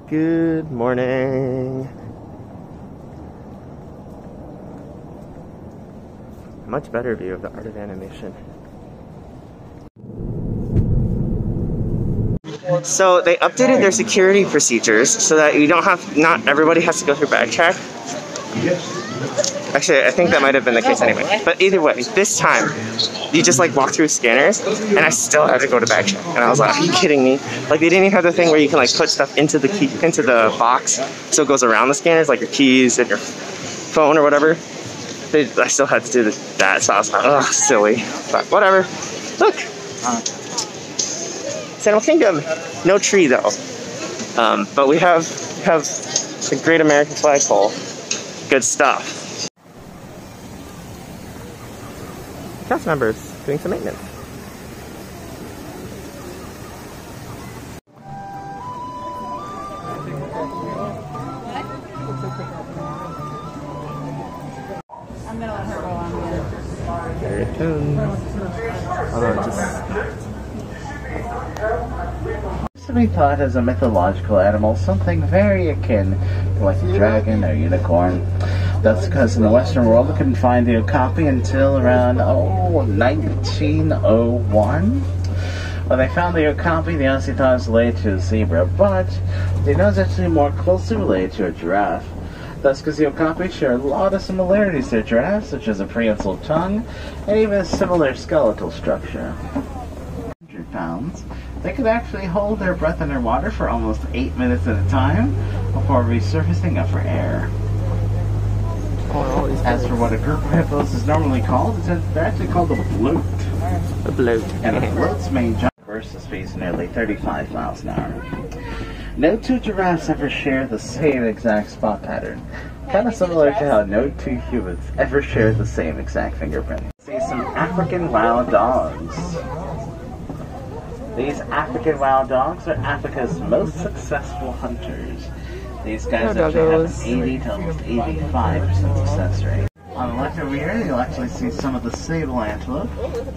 Good morning. Much better view of the art of animation. So they updated their security procedures so that you don't have, not everybody has to go through bag check. Actually, I think that might have been the case anyway. But either way, this time, you just like walk through scanners, and I still had to go to bag check. And I was like, are you kidding me? Like they didn't even have the thing where you can like put stuff into the box, so it goes around the scanners, like your keys and your phone or whatever. I still had to do that, so I was like, ugh, silly. But whatever. Look, Animal Kingdom. No tree though. But we have the Great American Flagpole. Good stuff. Cast members doing some maintenance. I'm gonna let her go on here. Very tuned. Although To be thought as a mythological animal, something very akin to like a dragon or unicorn. That's because in the Western world we couldn't find the okapi until around 1901. When they found the okapi, they honestly thought it was related to a zebra, but they know it's actually more closely related to a giraffe. That's because the okapi share a lot of similarities to giraffes, such as a prehensile tongue and even a similar skeletal structure. 100 pounds. They could actually hold their breath underwater for almost 8 minutes at a time before resurfacing up for air. As for what a group of hippos is normally called, they're actually called a bloat. a bloat. And a bloat's main jump burst is speed nearly 35 miles an hour. No two giraffes ever share the same exact spot pattern. Kind of similar to how no two humans ever share the same exact fingerprint. See some African wild dogs. These African wild dogs are Africa's most successful hunters. These guys actually have an 80 to almost 85% success rate. On the left over here, you'll actually see some of the sable antelope.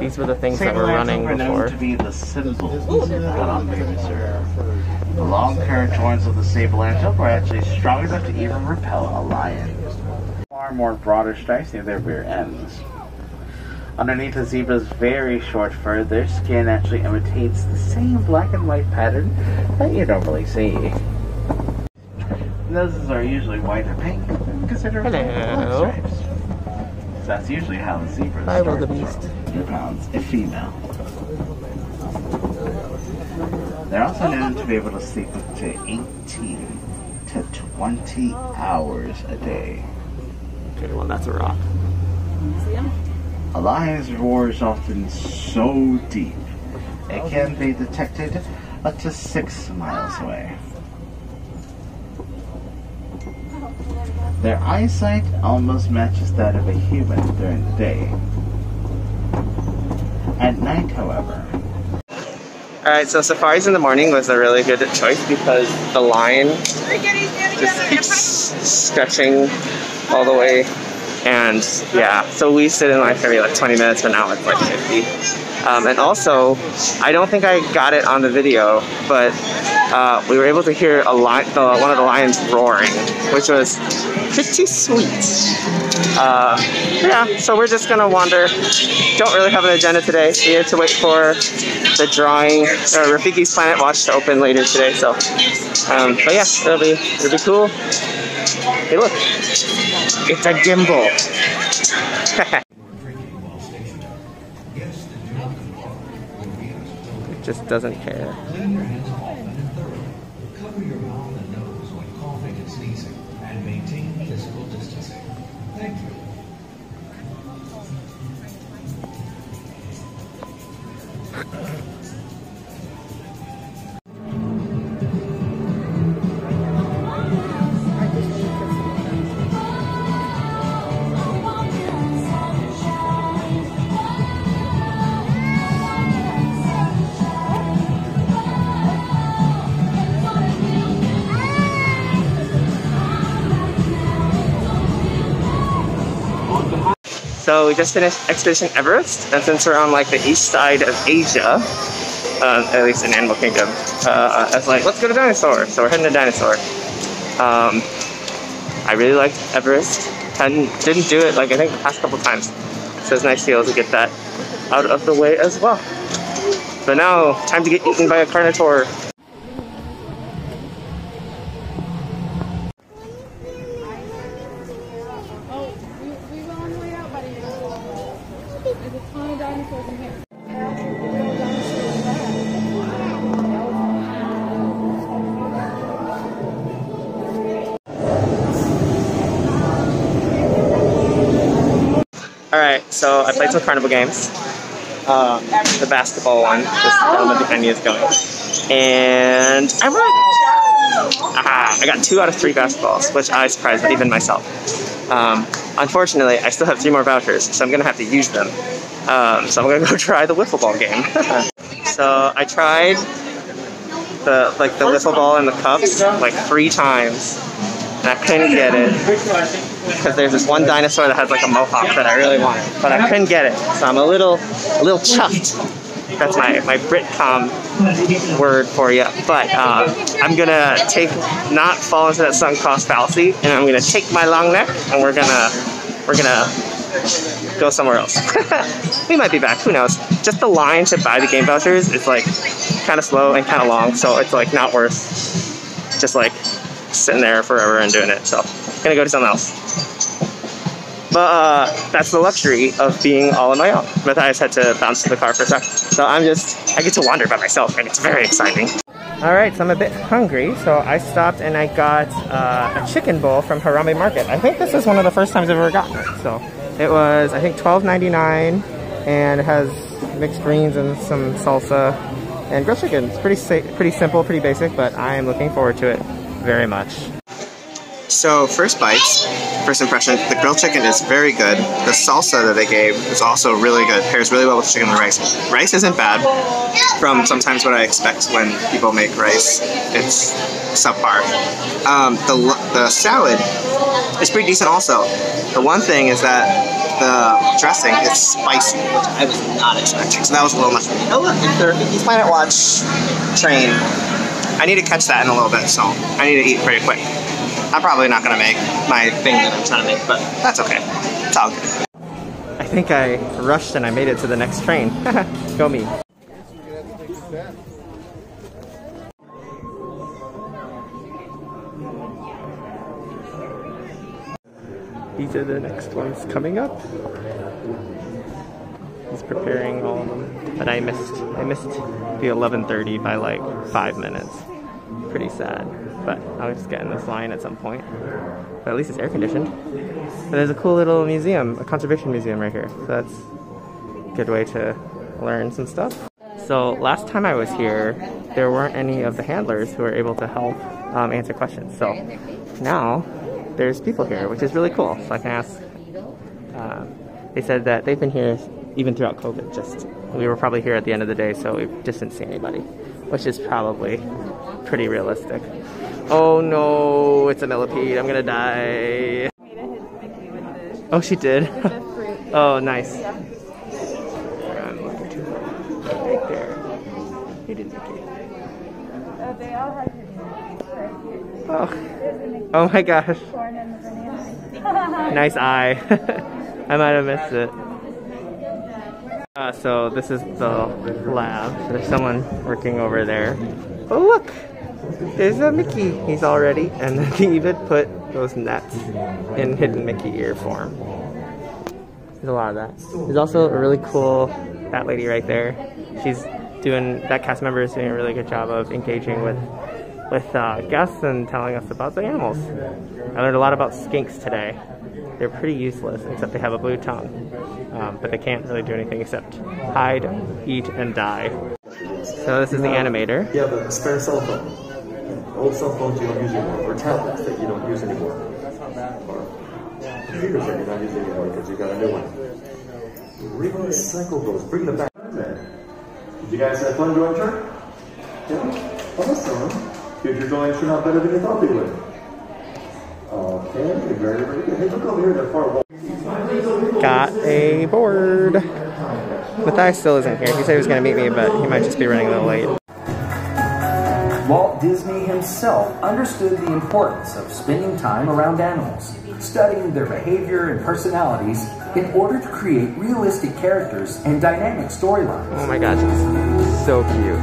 These were the things that were running before. Known to be the symbols of Columbia Reserve. The long curved horns of the sable antelope are actually strong enough to even repel a lion. Far more broader stripes near their rear ends. Underneath the zebra's very short fur, their skin actually imitates the same black and white pattern that you normally see. Noses are usually white or pink, and considered black stripes. So that's usually how the zebras start from 100 pounds, if female. They're also known to be able to sleep up to 18 to 20 hours a day. Okay, well that's a rock. See him? A lion's roar is often so deep, it can be detected up to 6 miles away. Their eyesight almost matches that of a human during the day. At night, however. Alright, so safaris in the morning was a really good choice because the line just keeps stretching all the way. And yeah, so we sit in line for maybe like 20 minutes, but now it's like 50. And also, I don't think I got it on the video, but we were able to hear one of the lions roaring, which was pretty sweet. Yeah, so we're just gonna wander. Don't really have an agenda today. We have to wait for the drawing, Rafiki's Planet Watch to open later today. So, but yeah, it'll be cool. Hey, look, it's a gimbal. It just doesn't care. Cover your mouth and nose when coughing and sneezing, and maintain physical distancing. Thank you. So we just finished Expedition Everest, and since we're on like the east side of Asia, at least in Animal Kingdom. I was like, let's go to Dinosaur. So we're heading to Dinosaur. I really liked Everest. Didn't do it like I think the past couple times. So it's nice to be able to get that out of the way as well. But now, time to get eaten by a Carnotaur. Oh, we went on the way out, buddy. There's a ton of dinosaurs in here. Alright, so I played some carnival games. The basketball one, this element behind me is going. And I won! Aha! I got 2 out of 3 basketballs, which I surprised even myself. Unfortunately, I still have 3 more vouchers, so I'm gonna have to use them. So I'm gonna go try the wiffle ball game. So I tried the wiffle ball and the cups like 3 times, and I couldn't get it because there's this one dinosaur that has like a mohawk that I really wanted, but I couldn't get it. So I'm a little chuffed. That's my Britcom word for you. But I'm gonna not fall into that sunk cost fallacy, and I'm gonna take my long neck, and we're gonna go somewhere else. We might be back, who knows. Just the line to buy the game vouchers is like kind of slow and kind of long, so it's like not worth just like sitting there forever and doing it. So I'm gonna go to something else. But that's the luxury of being all on my own. Matthias had to bounce to the car for a sec. So I get to wander by myself, and it's very exciting. Alright, so I'm a bit hungry, so I stopped and I got a chicken bowl from Harambe Market. I think this is one of the first times I've ever gotten it. So it was, I think, $12.99, and it has mixed greens and some salsa and grilled chicken. It's pretty simple, pretty basic, but I am looking forward to it very much. So first bites, first impression, the grilled chicken is very good. The salsa that they gave is also really good. Pairs really well with chicken and rice. Rice isn't bad from sometimes what I expect when people make rice. It's subpar. The salad is pretty decent also. The one thing is that the dressing is spicy, which I was not expecting. So that was a little much for me. Oh look, it's Planet Watch train. I need to catch that in a little bit, so I need to eat pretty quick. I'm probably not going to make my thing that I'm trying to make, but that's okay. It's all good. I think I rushed and I made it to the next train. Go me. These are the next ones coming up. He's preparing all of them, but I missed the 11:30 by like 5 minutes. Pretty sad, but I'll just get in this line at some point. But at least it's air conditioned. But there's a cool little museum, a conservation museum right here. So that's a good way to learn some stuff. So last time I was here, there weren't any of the handlers who were able to help answer questions. So now there's people here, which is really cool. So I can ask. They said that they've been here even throughout COVID. We were probably here at the end of the day, so we just didn't see anybody, which is probably pretty realistic. Oh no, it's a millipede. I'm gonna die. Oh, she did? Oh, nice. I'm looking too hard. Right there. He didn't make it. They all have your Oh. Oh my gosh. Nice eye. I might have missed it. So this is the lab. There's someone working over there. Oh look! There's a Mickey. He's all ready. And then he even put those nets in hidden Mickey ear form. There's a lot of that. There's also a really cool fat lady right there. That cast member is doing a really good job of engaging with guests and telling us about the animals. I learned a lot about skinks today. They're pretty useless, except they have a blue tongue. But they can't really do anything except hide, eat, and die. So this is the animator. Yeah, the spare cell phone. Old cell phones you don't use anymore, or tablets that you don't use anymore. Or computers that you're not using anymore because you got a new one. Recycle those, bring them back. Did you guys have fun going through? Yeah? Awesome. Future drawings turn out better than you thought they would. Okay, very, very good. Hey, look over here, that far wall. Got a board. Matthias still isn't here. He said he was going to meet me, but he might just be running a little late. Walt Disney himself understood the importance of spending time around animals, studying their behavior and personalities in order to create realistic characters and dynamic storylines. Oh my gosh, he's so cute.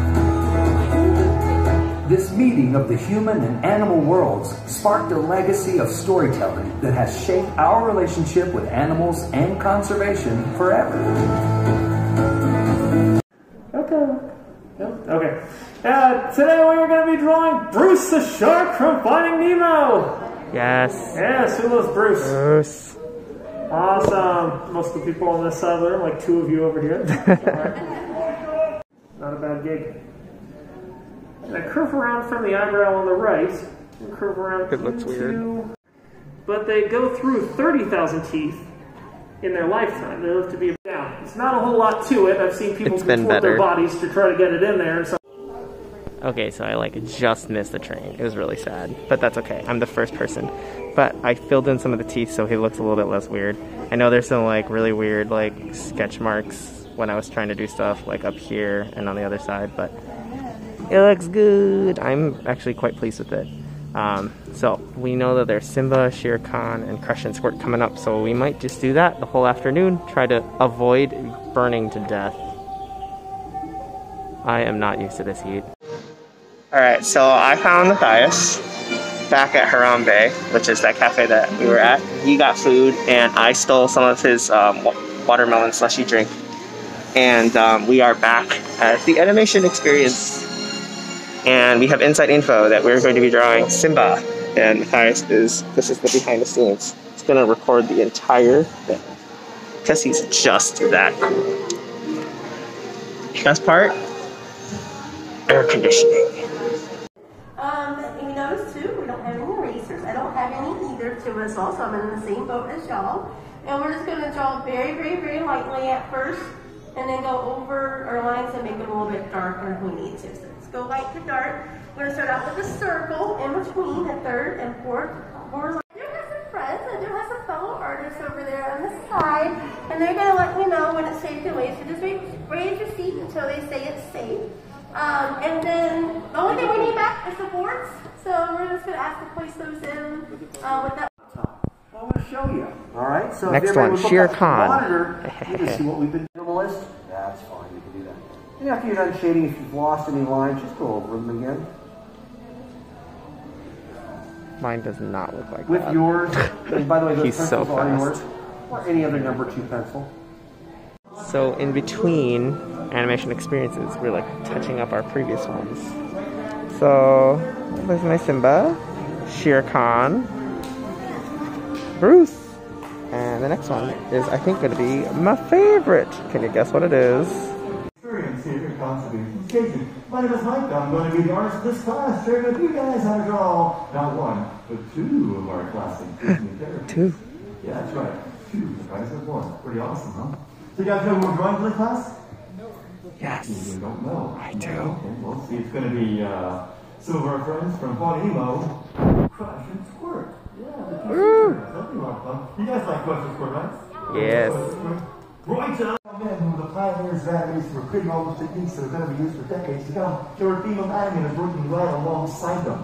This meeting of the human and animal worlds sparked a legacy of storytelling that has shaped our relationship with animals and conservation forever. Okay. Today we are going to be drawing Bruce the shark from Finding Nemo. Yes. Yes, who loves Bruce? Bruce. Awesome. Most of the people on this side of the room, like 2 of you over here. Right. Not a bad gig. And I curve around from the eyebrow on the right. And curve around. It looks weird. But they go through 30,000 teeth in their lifetime. They live to be down. It's not a whole lot to it. I've seen people contort their bodies to try to get it in there. And so Okay, so I like just missed the train. It was really sad, but that's okay. I'm the first person. But I filled in some of the teeth so he looks a little bit less weird. I know there's some like really weird like sketch marks when I was trying to do stuff like up here and on the other side, but it looks good. I'm actually quite pleased with it. So we know that there's Simba, Shere Khan, and Crush and Squirt coming up, so we might just do that the whole afternoon, try to avoid burning to death. I am not used to this heat. Alright, so I found Matthias back at Harambe, which is that cafe that we were at. He got food, and I stole some of his watermelon slushy drink. And we are back at the animation experience. And we have inside info that we're going to be drawing Simba. And Matthias this is the behind the scenes. He's going to record the entire thing. Because he's just that cool. Best part? Air conditioning. You notice too, we don't have any erasers. I don't have any either to us all, so I'm in the same boat as y'all. And we're just going to draw very, very, very lightly at first, and then go over our lines and make them a little bit darker if we need to. So let's go light to dark. We're going to start out with a circle in between the third and fourth lines. I do have some friends, I do have some fellow artists over there on the side, and they're going to let me know when it's safe to wait. So just raise your seat until they say it's safe. And then the only thing we need back is the boards, so we're just going to ask to place those in with that. I want to show you. All right. So next if one, Shere Khan. Monitor, you can see what we've been doing on the list. That's fine. You can do that. And after you're done shading, if you've lost any lines, just go over them again. Mine does not look like with that. Yours. And by the way, those He's pencils so are fast. yours, or any other number 2 pencil. So in between animation experiences, we're like touching up our previous ones. So there's my Simba, Shere Khan, Bruce, and the next one is I think going to be my favorite. Can you guess what it is? Experience here at Conservation Station. My name is Mike. I'm going to be the artist of this class, sharing with you guys how to draw not 1, but 2 of our classic Disney characters. 2? Yeah, that's right. 2 as of 1. Pretty awesome, huh? So you guys know who we're drawing for the class? Yes. You don't know. I do. Okay, well, see, it's going to be some of our friends from Finding Nemo, Crush and Squirt. Yeah, the 2 sisters. That'll be a lot of fun. You guys like Crush and Squirt, right? Yes. Right on. Men who were the pioneers of animation for creating all those techniques that are going to be used for decades to come. Your team of animators working right alongside them.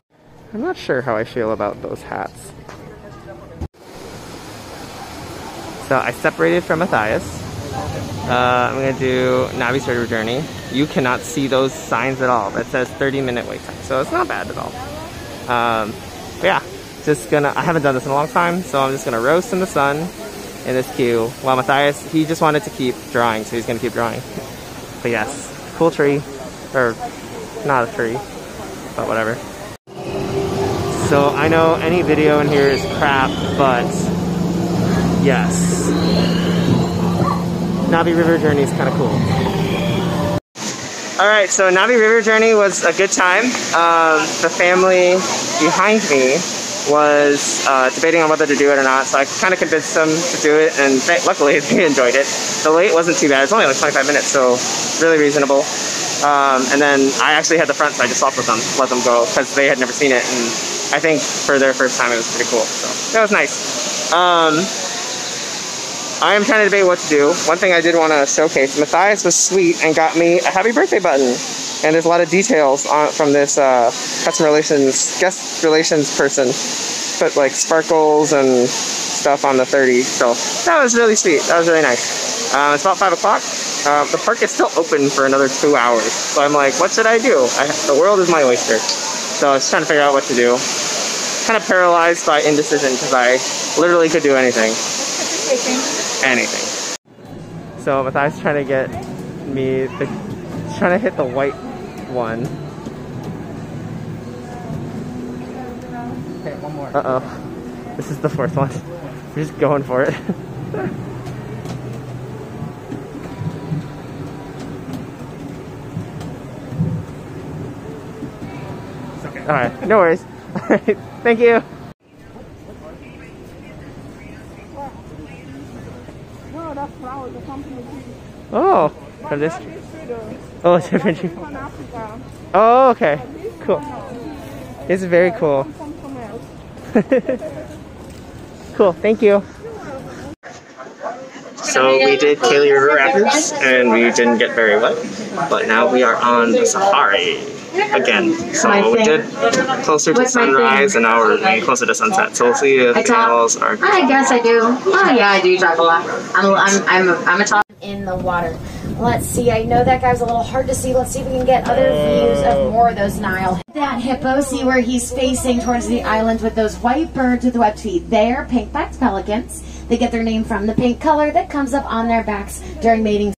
I'm not sure how I feel about those hats. So I separated from Matthias. I'm going to do Navi's River Journey. You cannot see those signs at all. That says 30-minute wait time, so it's not bad at all. But yeah, I haven't done this in a long time, so I'm just going to roast in the sun in this queue. While Matthias, he just wanted to keep drawing, so he's going to keep drawing. But yes, cool tree. Or, not a tree, but whatever. So I know any video in here is crap, but yes. Navi River Journey is kind of cool. Alright, so Navi River Journey was a good time. The family behind me was debating on whether to do it or not, so I kind of convinced them to do it, and luckily they enjoyed it. The wait wasn't too bad. It's only like 25 minutes, so really reasonable. And then I actually had the front, so I just swapped with them, let them go, because they had never seen it, and I think for their first time it was pretty cool, so that was nice. I am trying to debate what to do. One thing I did want to showcase, Matthias was sweet and got me a happy birthday button. And there's a lot of details from this customer relations, guest relations person. Put like sparkles and stuff on the 30. So that was really sweet. That was really nice. It's about 5 o'clock. The park is still open for another 2 hours. So I'm like, what should I do? The world is my oyster. So I was trying to figure out what to do. Kind of paralyzed by indecision because I literally could do anything. Anything. So Matthias trying to get me, trying to hit the white one. Okay, one more. Uh-oh. This is the fourth one. We're just going for it. It's okay. Alright, no worries. Alright, thank you. No, that's flowers. The company. Oh, from this tree. Oh, it's different tree. From Africa. Oh, okay. Cool. It's very cool. Cool, thank you. So we did Kaylee River Rapids and we didn't get very wet, but now we are on the safari again. So we did closer to sunrise and now we're getting closer to sunset. So we'll see if the animals are. I guess I do. Oh yeah, I do talk a lot. I'm a talk in the water. Let's see. I know that guy was a little hard to see. Let's see if we can get other views of more of those Nile. That hippo, see where he's facing towards the island with those white birds with webbed feet. They're pink-backed pelicans. They get their name from the pink color that comes up on their backs during mating.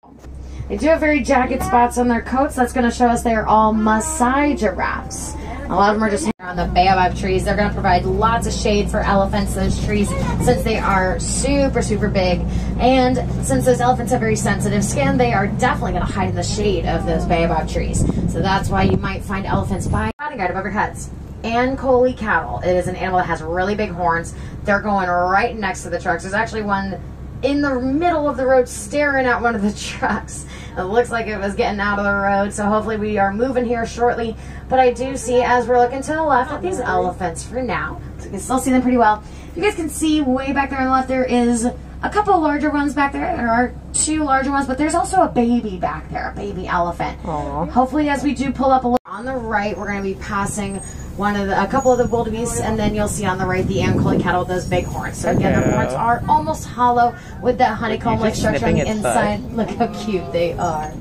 They do have very jagged spots on their coats. That's going to show us they're all Maasai giraffes. A lot of them are just on the baobab trees. They're going to provide lots of shade for elephants, those trees, since they are super, super big. And since those elephants have very sensitive skin, they are definitely going to hide in the shade of those baobab trees. So that's why you might find elephants by guide above your heads. Ankole cattle. It is an animal that has really big horns. They're going right next to the trucks. There's actually one in the middle of the road staring at one of the trucks. It looks like it was getting out of the road, so hopefully we are moving here shortly. But I do see, as we're looking to the left, at these elephants for now. So you can still see them pretty well. You guys can see way back there on the left, there is a couple larger ones back there. There are 2 larger ones, but there's also a baby back there, a baby elephant. Aww. Hopefully, as we do pull up a little on the right, we're going to be passing a couple of the wildebeests, and then you'll see on the right the Ankole cattle with those big horns. So again, the horns are almost hollow with that honeycomb-like structure on the inside. Look how cute they are.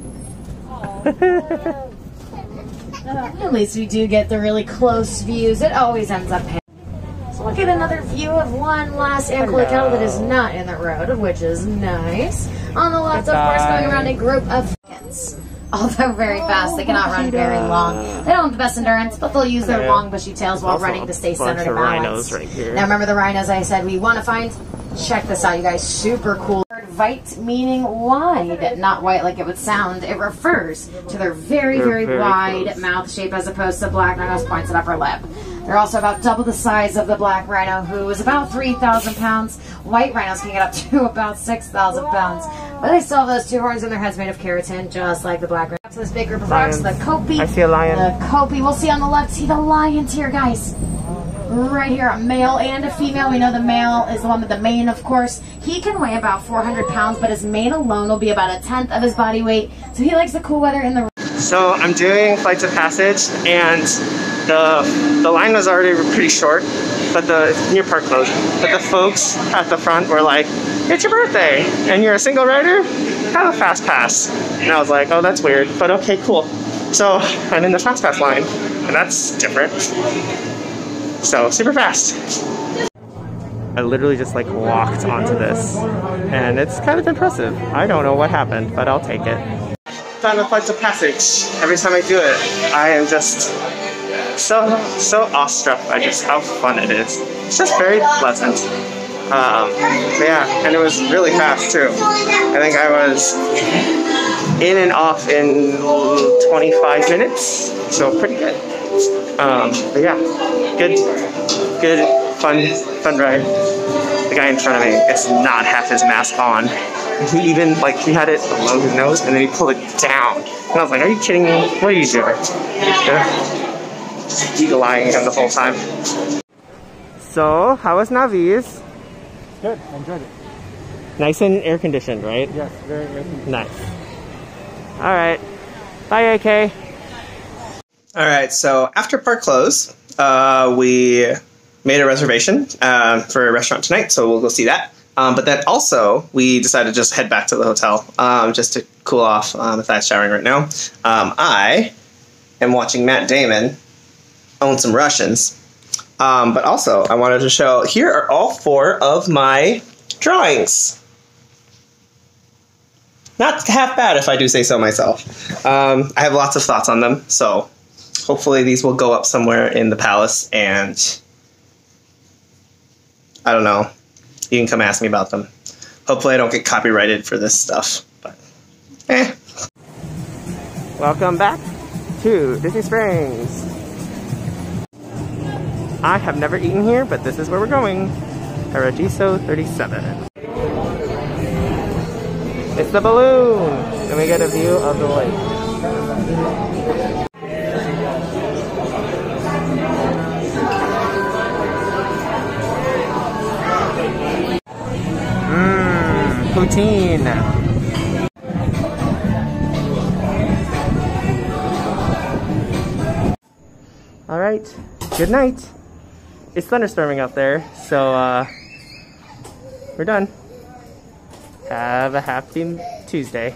At least we do get the really close views. It always ends up paying. So look at another view of one last Ankole cattle that is not in the road, which is nice. On the left, of course, going around a group of chickens. Although very fast, they cannot run very long. They don't have the best endurance, but they'll use their long bushy tails while running to stay centered and balanced. Right here. Now remember the rhinos I said we want to find? Check this out, you guys. Super cool. Vite meaning wide, not white like it would sound. It refers to their very, very wide close mouth shape as opposed to black rhino's points at upper lip. They're also about double the size of the black rhino, who is about 3,000 pounds. White rhinos can get up to about 6,000 pounds. But they still have those 2 horns and their heads made of keratin, just like the black rhino. So this big group of rocks, the Kopi. I see a lion. The Kopi. We'll see on the left. See the lions here, guys. Right here, a male and a female. We know the male is the one with the mane, of course. He can weigh about 400 pounds, but his mane alone will be about 1/10 of his body weight. So he likes the cool weather in the... So I'm doing flights of passage, and the line was already pretty short, but the near park closed. But the folks at the front were like, "It's your birthday, and you're a single rider? Have a fast pass." And I was like, "Oh, that's weird, but okay, cool." So I'm in the fast pass line, and that's different. So super fast. I literally just like walked onto this, and it's kind of impressive. I don't know what happened, but I'll take it. Time of flights of passage. Every time I do it, I am just so awestruck by just how fun it is. It's just very pleasant. Yeah, and it was really fast too. I think I was in and off in 25 minutes, so pretty good. But yeah, good, fun ride. The guy in front of me does not have his mask on. He even, like, he had it below his nose, and then he pulled it down. And I was like, "Are you kidding me? What are you doing?" Just eagle-eyeing him the whole time. So, how was Navi's? Good, I enjoyed it. Nice and air conditioned, right? Yes, very good. Nice. All right. Bye, AK. All right. So after park close, we made a reservation for a restaurant tonight, so we'll go see that. But then also we decided to just head back to the hotel just to cool off. Matthias showering right now. I am watching Matt Damon own some Russians. But also I wanted to show, here are all 4 of my drawings. Not half bad if I do say so myself. I have lots of thoughts on them, so hopefully these will go up somewhere in the palace, and I don't know, you can come ask me about them. Hopefully I don't get copyrighted for this stuff, but Welcome back to Disney Springs. I have never eaten here, but this is where we're going. Paradiso 37. It's the balloon! And we get a view of the lake. Poutine! Alright, good night! It's thunderstorming out there, so we're done. Have a happy Tuesday.